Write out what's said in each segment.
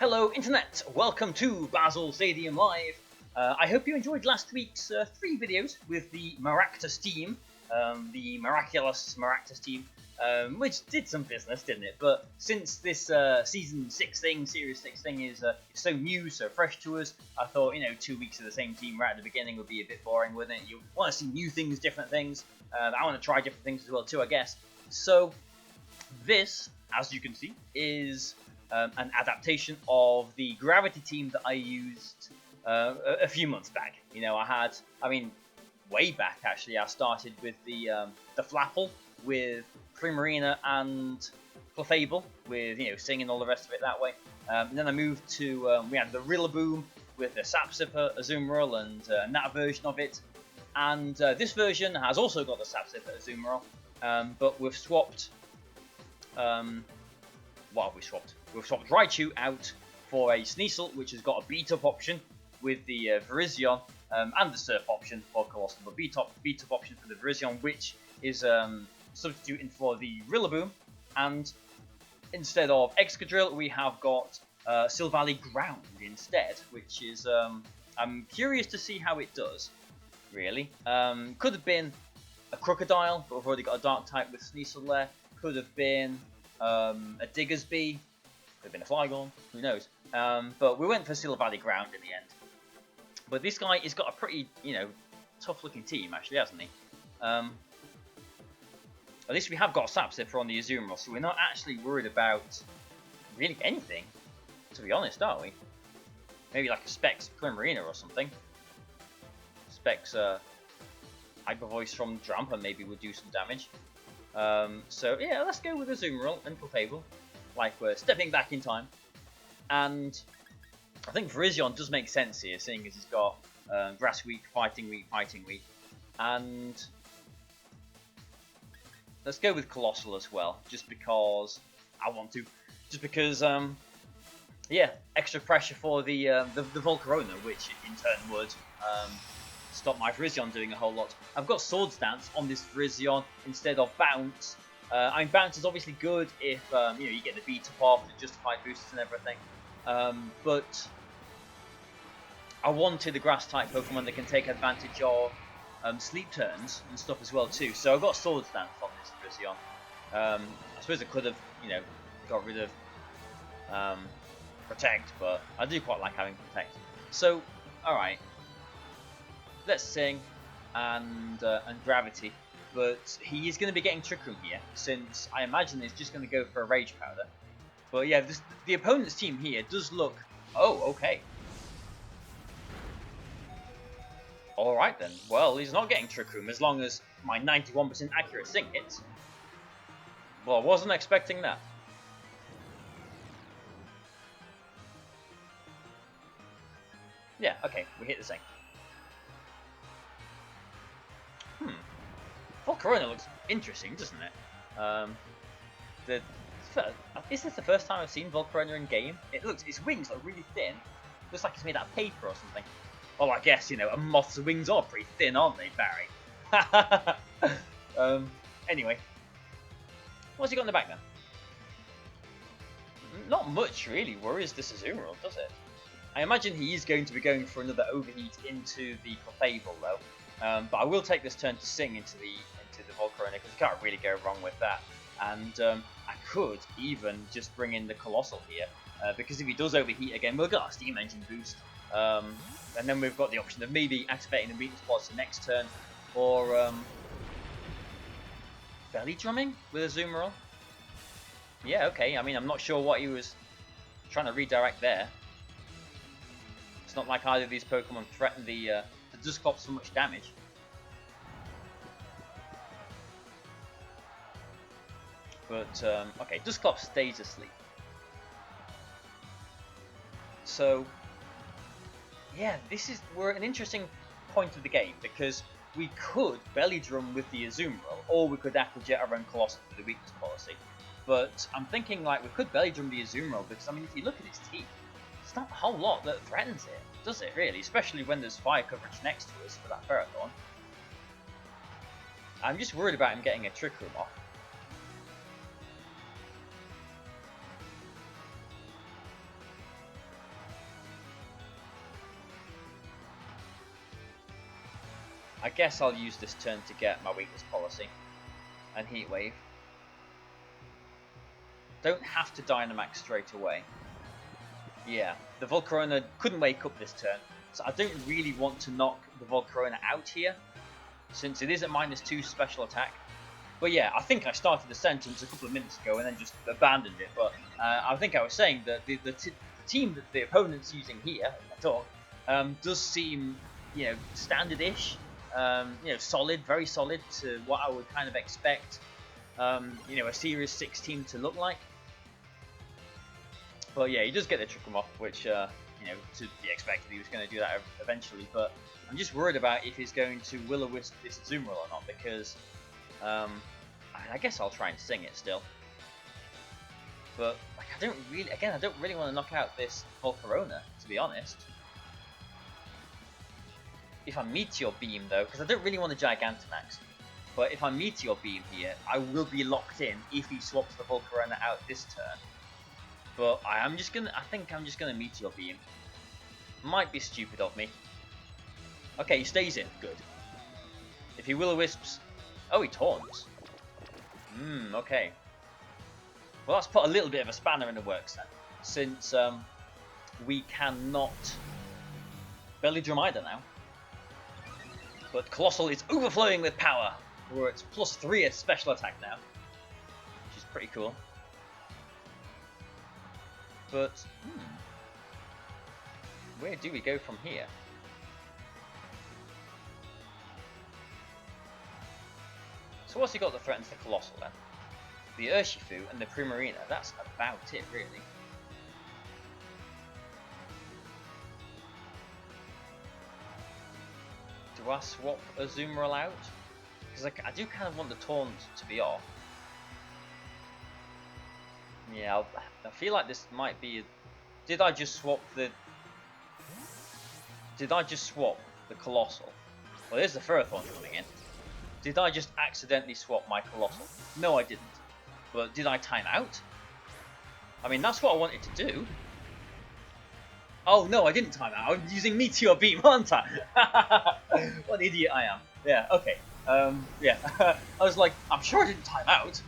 Hello Internet, welcome to Bazzle Stadium Live. I hope you enjoyed last week's 3 videos with the Maractus team, the Miraculous Maractus team, which did some business, didn't it? But since this Season 6 thing, Series 6 thing is so new, so fresh to us, I thought, 2 weeks of the same team right at the beginning would be a bit boring, wouldn't it? You want to see new things, different things. I want to try different things as well too, I guess. So this, as you can see, is an adaptation of the Gravity team that I used a few months back. Way back actually. I started with the Flapple with Primarina and Clefable with singing all the rest of it that way. And then I moved to we had the Rillaboom with the Sapsipper, Azumarill, and that version of it. And this version has also got the Sapsipper, Azumarill, but we've swapped. What have we swapped? We've swapped Raichu out for a Sneasel, which has got a beat-up option with the Virizion, and the Surf option for Colossal. But beat-up option for the Virizion, which is substituting for the Rillaboom. And instead of Excadrill, we have got Silvally Ground instead, which is I'm curious to see how it does. Really, could have been a Crocodile, but we've already got a Dark type with Sneasel there. Could have been a Diggersby, could have been a Flygon, who knows. But we went for Silvally Ground in the end. But this guy has got a pretty, tough looking team actually, hasn't he? At least we have got Sapsipper on the Azumarill, so we're not actually worried about really anything, to be honest, are we? Maybe like a Specs Primarina or something. Specs Hyper Voice from Drampa maybe would do some damage. So yeah, let's go with Azumarill and Clefable, like we're stepping back in time. And I think Virizion does make sense here, seeing as he's got Grass Week, Fighting Week, Fighting Week. And let's go with Colossal as well, just because I want to. Just because, yeah, extra pressure for the Volcarona, which in turn would stop my Virizion doing a whole lot. I've got Swords Dance on this Virizion instead of Bounce. Bounce is obviously good if you get the beat up off, the justified boosters and everything. But I wanted a Grass type Pokemon that can take advantage of sleep turns and stuff as well too. So I got Swords Dance on this Virizion. I suppose I could have got rid of Protect, but I do quite like having Protect. So all right. Let's Sing and Gravity, but he is going to be getting Trick Room here, since I imagine he's just going to go for a Rage Powder. But yeah, the opponent's team here does look... Oh, okay. Alright then, well, he's not getting Trick Room as long as my 91% accurate Sing hits. Well, I wasn't expecting that. Yeah, okay, we hit the Sing. Volcarona looks interesting, doesn't it? Is this the first time I've seen Volcarona in game? Its wings look really thin. Looks like it's made out of paper or something. Well, I guess, a moth's wings are pretty thin, aren't they, Barry? Anyway. What's he got in the back then? Not much really worries this Azumarill, does it? I imagine he is going to be going for another Overheat into the Clefable, though. But I will take this turn to Sing into the Volcarona, because you can't really go wrong with that. And I could even just bring in the Colossal here, because if he does overheat again, we'll get our Steam Engine boost. And then we've got the option of maybe activating the Weakness Pods the next turn, or Belly Drumming with Azumarill. Yeah, okay. I'm not sure what he was trying to redirect there. It's not like either of these Pokemon threaten the Dusclops so much damage. But, okay, Dusclops stays asleep. So, yeah, we're at an interesting point of the game, because we could Belly Drum with the Azumarill, or we could Applejet our own Colossal for the weakness policy. But I'm thinking, like, we could Belly Drum the Azumarill, because, if you look at its teeth, it's not a whole lot that threatens it, does it, really? Especially when there's fire coverage next to us for that Ferrothorn. I'm just worried about him getting a Trick Room off. I guess I'll use this turn to get my weakness policy and Heat Wave. Don't have to Dynamax straight away. Yeah, the Volcarona couldn't wake up this turn, so I don't really want to knock the Volcarona out here, since it is at -2 special attack. But yeah, I think I started the sentence a couple of minutes ago and then just abandoned it. But I think I was saying that the team that the opponent's using here, METEOR, does seem, standard-ish, solid, very solid to what I would kind of expect, a Series 6 team to look like. But yeah, he does get the Trick Room off, which, to be expected, he was going to do that eventually. But I'm just worried about if he's going to Will-O-Wisp this Azumarill or not, because I guess I'll try and sing it still. But I don't really want to knock out this Volcarona, to be honest. If I Meteor Beam though, because I don't really want to Gigantamax. But if I Meteor Beam here, I will be locked in if he swaps the Volcarona out this turn. But I think I'm just gonna Meteor Beam. Might be stupid of me. Okay, he stays in. Good. If he Will-O-Wisps, oh, he taunts. Okay. Well, that's put a little bit of a spanner in the works then, since we cannot Belly Drum either now. But Colossal is overflowing with power, where it's +3 at special attack now, which is pretty cool. But where do we go from here? So what's he got that threatens the Colossal then? The Urshifu and the Primarina. That's about it, really. Do I swap Azumarill out? Because I do kind of want the Taunt to be off. Yeah, I feel like this might be... Did I just swap the Colossal? Well, there's the Ferrothorn coming in. Did I just accidentally swap my Colossal? No, I didn't. But did I time out? I mean, that's what I wanted to do. Oh, no, I didn't time out. I'm using Meteor Beam, aren't I? What an idiot I am. Yeah, okay. Yeah. I was like, I'm sure I didn't time out.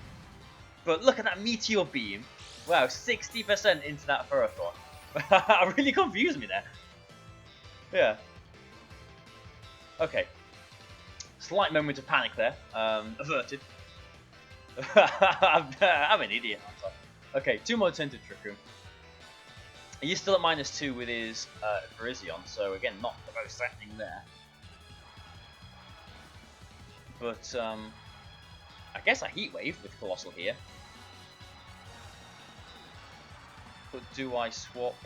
But look at that Meteor Beam. Wow, 60% into that Ferrothorn. It really confused me there. Yeah. Okay. Slight moment of panic there. Averted. I'm an idiot, aren't I? Okay, 2 more turns of Trick Room. He's still at -2 with his Virizion, so again, not the most threatening there. But I guess I Heat Wave with Colossal here. But do I swap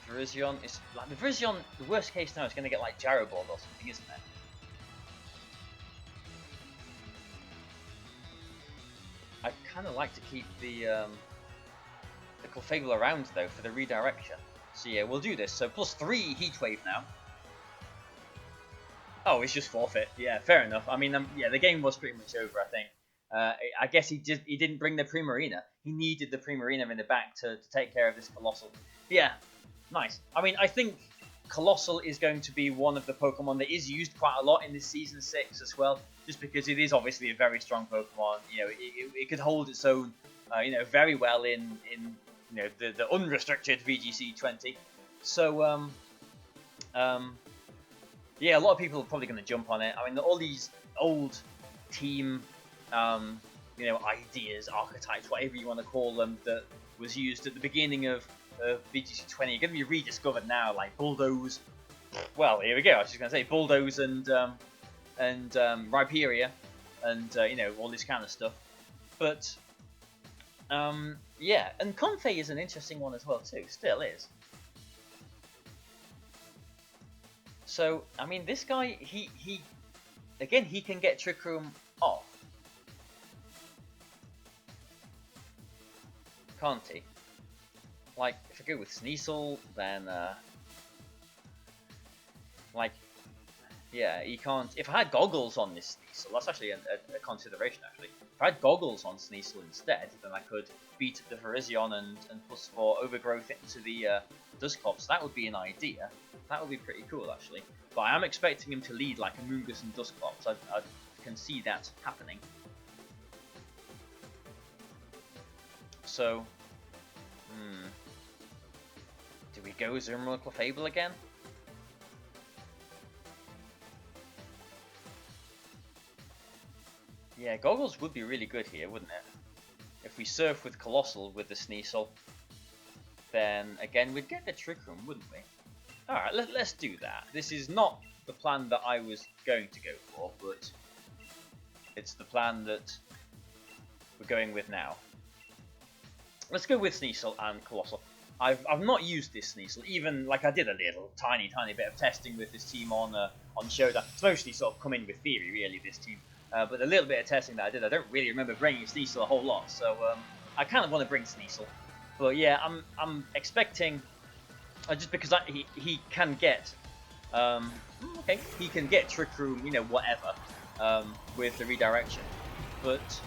Virizion? It's like the Virizion, the worst case now is going to get like Gyro Ball or something, isn't it? I kind of like to keep the Clefable around though for the redirection. So yeah, we'll do this. So +3 Heat Wave now. Oh, it's just forfeit. Yeah, fair enough. I mean, yeah, the game was pretty much over, I think. I guess he didn't bring the Primarina. He needed the Primarina in the back to take care of this Colossal. Yeah, nice. I mean, I think Colossal is going to be one of the Pokemon that is used quite a lot in this Season 6 as well, just because it is obviously a very strong Pokemon. It could hold its own, very well in the unrestricted VGC 20. So, yeah, a lot of people are probably going to jump on it. I mean, all these old team, ideas, archetypes, whatever you want to call them, that was used at the beginning of VGC 20 are going to be rediscovered now, like Bulldoze. Well, here we go. I was just going to say Bulldoze and Rhyperior, and all this kind of stuff. But yeah, and Comfey is an interesting one as well too. Still is. So I mean, this guy, he can get Trick Room off, can't he? Like, if I go with Sneasel, then Yeah, he can't. If I had goggles on this Sneasel, that's actually a consideration. Actually, if I had goggles on Sneasel instead, then I could beat up the Virizion and plus 4 overgrowth into the Dusclops. That would be an idea. That would be pretty cool, actually. But I am expecting him to lead like Amoonguss and Dusclops. I can see that happening. So, do we go Zoomer Clefable again? Yeah, goggles would be really good here, wouldn't it? If we surf with Colossal with the Sneasel, then again we'd get the Trick Room, wouldn't we? Alright, let's do that. This is not the plan that I was going to go for, but it's the plan that we're going with now. Let's go with Sneasel and Colossal. I've not used this Sneasel, even like I did a little tiny bit of testing with this team on Showdown. It's mostly sort of come in with theory, really, this team. But the little bit of testing that I did, I don't really remember bringing Sneasel a whole lot, so I kind of want to bring Sneasel. But yeah, I'm expecting, just because he can get, okay, he can get Trick Room, you know, whatever, with the redirection. But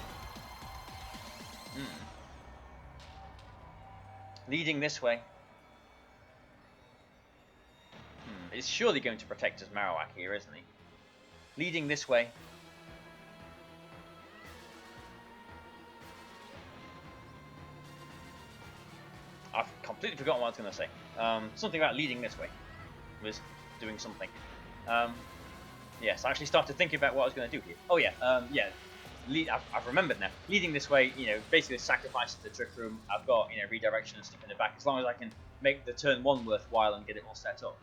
leading this way is surely going to protect his Marowak here, isn't he? Leading this way. I've completely forgotten what I was going to say. Something about leading this way was doing something. Yes, I actually started thinking about what I was going to do here. Oh yeah, yeah. I've remembered now. Leading this way, you know, basically sacrifices the Trick Room. I've got, you know, redirection and stuff in the back. As long as I can make the turn 1 worthwhile and get it all set up.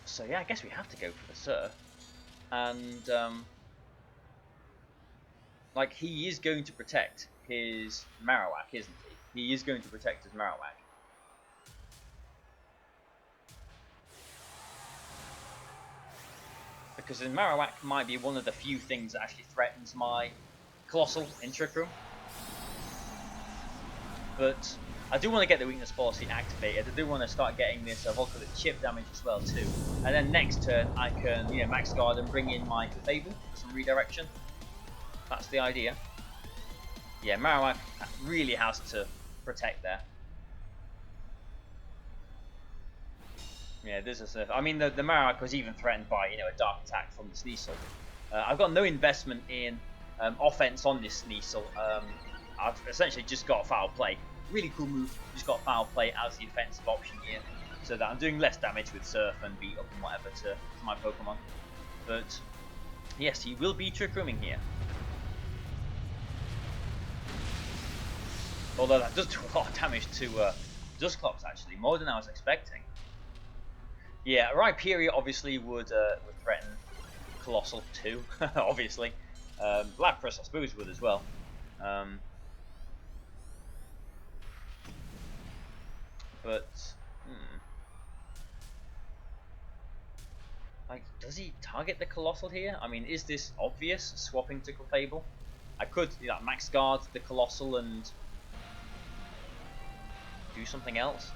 So yeah, I guess we have to go for the Surf. And like, he is going to protect his Marowak, isn't he? He is going to protect his Marowak. Because his Marowak might be one of the few things that actually threatens my Colossal in Trick Room. But I do want to get the Weakness Policy activated. I do want to start getting this Volcanic chip damage as well too. And then next turn I can, you know, Max Guard and bring in my Clefable for some redirection. That's the idea. Yeah, Marowak really has to protect there. Yeah, there's a surf. I mean, the Marowak was even threatened by, you know, a Dark Attack from the Sneasel. I've got no investment in offense on this Sneasel. I've essentially just got Foul Play. Really cool move. Just got Foul Play as the offensive option here, so that I'm doing less damage with Surf and Beat Up and whatever to my Pokemon. But yes, he will be Trick Rooming here. Although that does do a lot of damage to Dusclops, actually, more than I was expecting. Yeah, Rhyperior obviously would threaten Colossal too, obviously. Lapras, I suppose, would as well. But, like, does he target the Colossal here? I mean, is this obvious, swapping to Clefable? I could, you know, Max Guard the Colossal and do something else.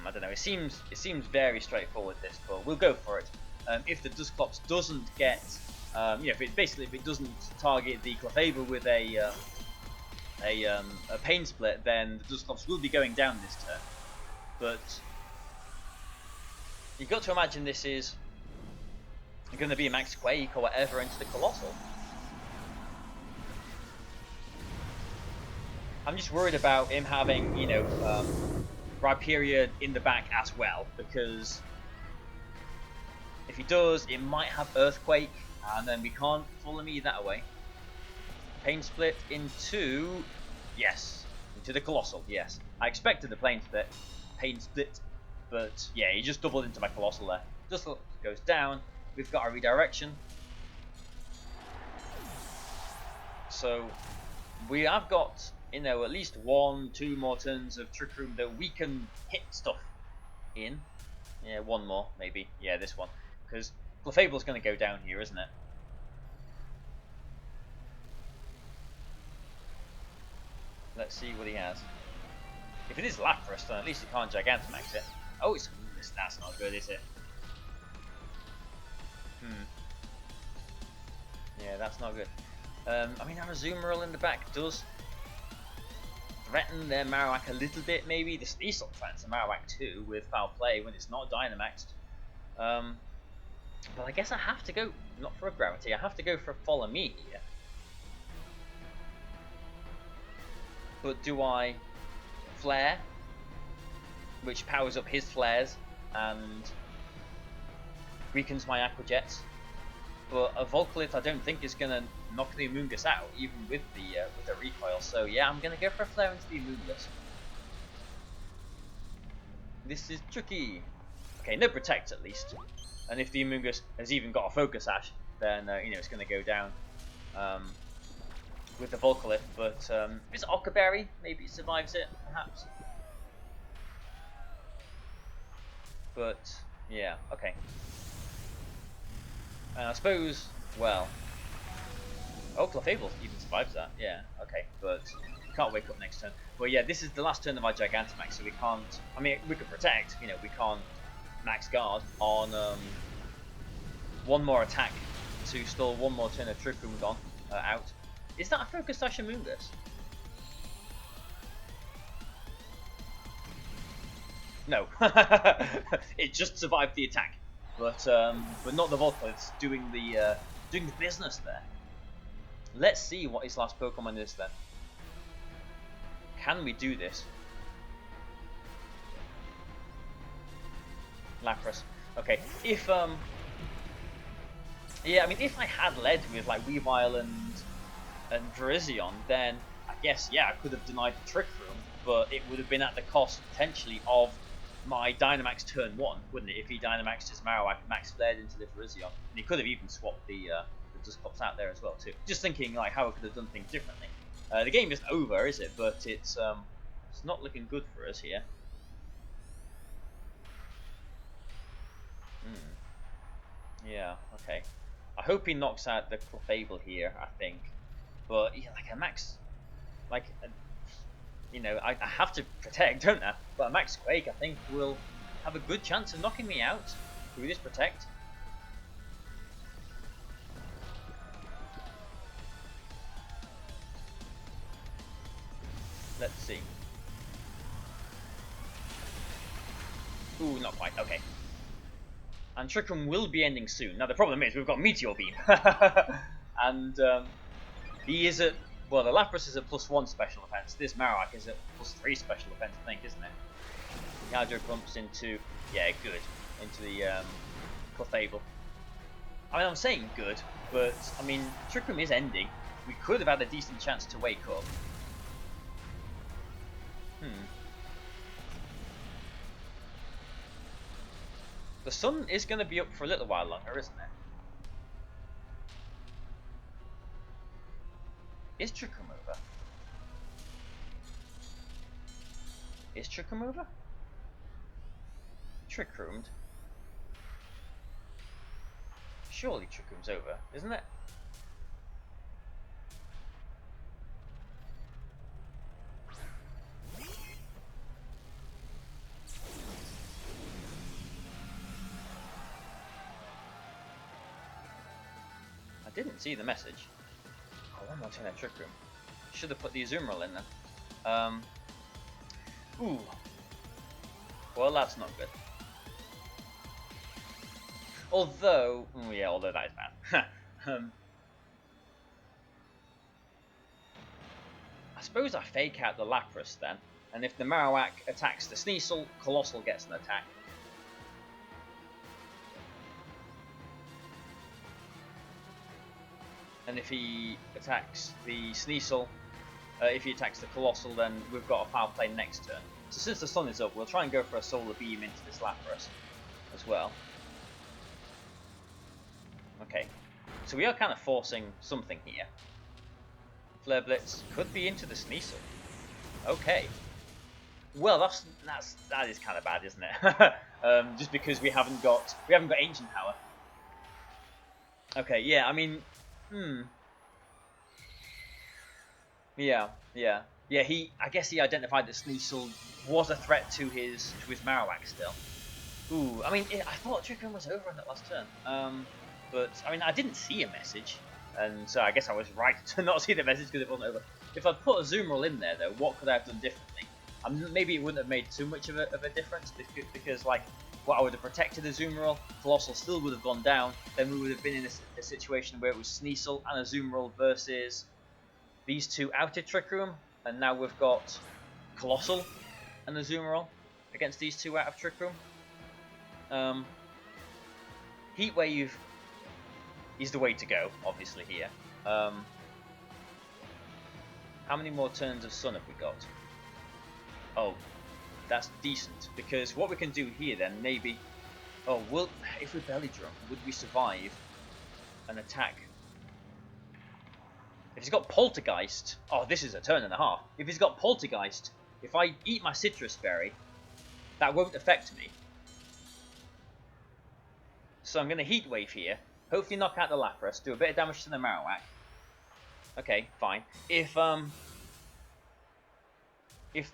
I don't know. It seems very straightforward, this, but we'll go for it. If the Dusclops doesn't get, you know, if it doesn't target the Clefable with a Pain Split, then the Dusclops will be going down this turn. But you've got to imagine this is going to be a Max Quake or whatever into the Colossal. I'm just worried about him having, you know, Rhyperior in the back as well, because if he does, it might have Earthquake, and then we can't follow me that way. Pain Split into, yes, into the Colossal, yes. I expected the Pain Split, but yeah, he just doubled into my Colossal there. Just goes down, we've got a redirection. So we have got, you know, at least 1-2 more turns of Trick Room that we can hit stuff in. Yeah, 1 more, maybe. Yeah, this one. Because Clefable's going to go down here, isn't it? Let's see what he has. If it is Lapras, then at least he can't Gigantamax it. Oh, it's That's not good, is it? Yeah, that's not good. I mean, our Azumarill in the back does threaten their Marowak a little bit, maybe. The Sneasel threatens the Marowak too with Foul Play when it's not Dynamaxed. But I guess I have to go, not for a Gravity, I have to go for a Follow Me here. But do I Flare, which powers up his Flares and weakens my Aqua Jets? But a Volcalith I don't think is going to knock the Amoonguss out, even with the recoil. So yeah, I'm going to go for a Flare into the Amoonguss. This is tricky. Okay, no Protect at least. And if the Amoonguss has even got a Focus Sash, then you know, it's going to go down with the Volcalith. But if it's Occa Berry, maybe it survives it, perhaps. But yeah, okay. And I suppose, well, oh, Clefable even survives that, yeah, okay, but we can't wake up next turn. But yeah, this is the last turn of our Gigantamax, so we can't, I mean, we could Protect, you know, we can't Max Guard on one more attack to stall one more turn of Trick Room gone, out. Is that a Focus Sash Amoonguss? No, it just survived the attack. But not the Volcaliths doing the business there. Let's see what his last Pokemon is then. Can we do this? Lapras. Okay. If yeah, I mean, if I had led with like Weavile and Virizion, then I guess yeah, I could have denied the Trick Room, but it would have been at the cost potentially of my Dynamax turn 1, wouldn't it? If he Dynamaxed his Marowak, Max Flared into the Virizion, and he could have even swapped the Dusclops out there as well too. Just thinking like how I could have done things differently. The game isn't over, is it? But it's not looking good for us here. Yeah. Okay. I hope he knocks out the Clefable here. I think, but yeah, like a Max, like. You know, I have to Protect, don't I? But a Max Quake, I think, will have a good chance of knocking me out through this Protect. Let's see. Ooh, not quite. Okay. And Trick Room will be ending soon. Now, the problem is we've got Meteor Beam. And he is at... Well, the Lapras is at +1 special defense. This Marowak is at +3 special defense, I think, isn't it? Hydro Pumps into, yeah, good, into the Clefable. I mean, I'm saying good, but I mean, Trick Room is ending. We could have had a decent chance to wake up. The sun is going to be up for a little while longer, isn't it? Is Trick Room over? Is Trick Room over? Trick Roomed? Surely Trick Room's over, isn't it? I didn't see the message. Oh, one more turn at Trick Room. Should have put the Azumarill in there. Ooh. Well, that's not good. Although, yeah, although that is bad. I suppose I fake out the Lapras then, and if the Marowak attacks the Sneasel, Colossal gets an attack. And if he attacks the Sneasel, if he attacks the Colossal, then we've got a Foul Play next turn. So since the sun is up, we'll try and go for a Solar Beam into this Lapras as well. Okay, so we are kind of forcing something here. Flare Blitz could be into the Sneasel. Okay. Well, that is kind of bad, isn't it? Just because we haven't got Ancient Power. Okay, yeah, I mean, yeah. I guess he identified that Sneasel was a threat to his Marowak still. Ooh, I mean, I thought Trick Room was over on that last turn. But, I mean, I didn't see a message. And so I guess I was right to not see the message because it wasn't over. If I'd put a zoom roll in there, though, what could I have done differently? Maybe it wouldn't have made too much of a difference because, like, what I would have protected the zoom roll, Colossal still would have gone down. Then we would have been in a situation where it was Sneasel and a zoom roll versus these two out of Trick Room. And now we've got Colossal and a zoom roll against these two out of Trick Room. Heat Wave is the way to go, obviously, here. How many more turns of Sun have we got? Oh, that's decent, because what we can do here then, maybe... Oh, well, if we belly drum, would we survive an attack? If he's got Poltergeist... Oh, this is a turn and a half. If he's got Poltergeist, if I eat my Citrus Berry, that won't affect me. So I'm going to Heat Wave here. Hopefully knock out the Lapras, do a bit of damage to the Marowak. Okay, fine. If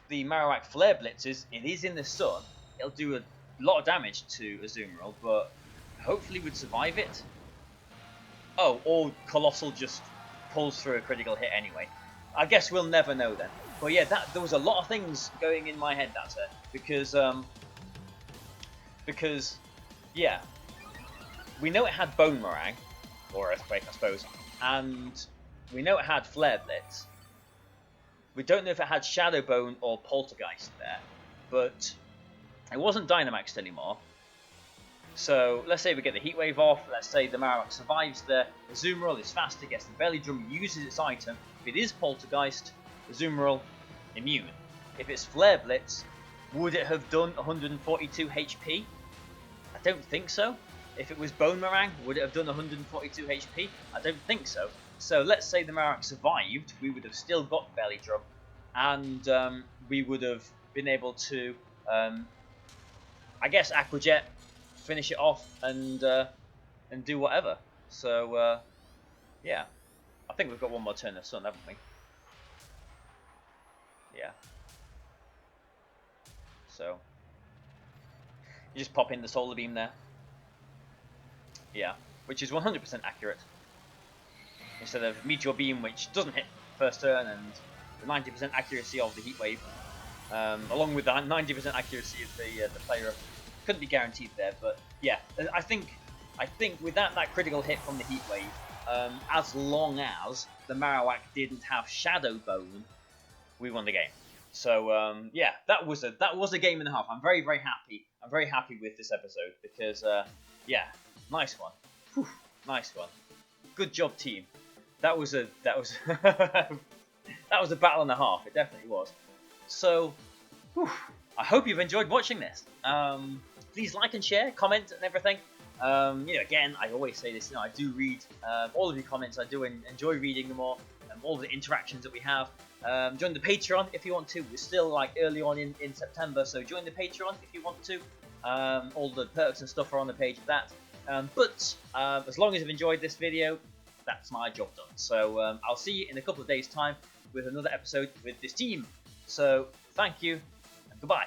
the Marowak Flare Blitzes, it is in the sun, it'll do a lot of damage to Azumarill, but hopefully we'd survive it. Oh, or Colossal just pulls through a critical hit anyway. I guess we'll never know then. But yeah, there was a lot of things going in my head that turn, because yeah, we know it had Bone Meringue, or Earthquake I suppose, and we know it had Flare Blitz. We don't know if it had Shadow Bone or Poltergeist there, but it wasn't Dynamaxed anymore. So let's say we get the Heat Wave off, let's say the Marowak survives there, the Azumarill is faster, gets the Belly Drum, uses its item. If it is Poltergeist, the Azumarill immune. If it's Flare Blitz, would it have done 142 HP? I don't think so. If it was Bone Meringue, would it have done 142 HP? I don't think so. So let's say the Marowak survived, we would have still got Belly Drum, and we would have been able to, I guess, Aqua Jet, finish it off, and do whatever. So yeah, I think we've got one more turn of Sun, haven't we? Yeah. So you just pop in the Solar Beam there. Yeah, which is 100% accurate. Instead of Meteor Beam, which doesn't hit first turn, and the 90% accuracy of the Heat Wave, along with the 90% accuracy of the player, couldn't be guaranteed there. But yeah, I think with that critical hit from the Heat Wave, as long as the Marowak didn't have Shadow Bone, we won the game. So yeah, that was a game and a half. I'm very happy. I'm very happy with this episode because yeah, nice one. Whew, nice one. Good job, team. That was a that was a battle and a half. It definitely was. So whew, I hope you've enjoyed watching this. Please like and share, comment and everything. You know, again, I always say this. You know, I do read all of your comments. I do enjoy reading them all the interactions that we have. Join the Patreon if you want to. We're still like early on in September, so join the Patreon if you want to. All the perks and stuff are on the page of that. But as long as you've enjoyed this video, that's my job done. So I'll see you in a couple of days' time with another episode with this team. So thank you and goodbye.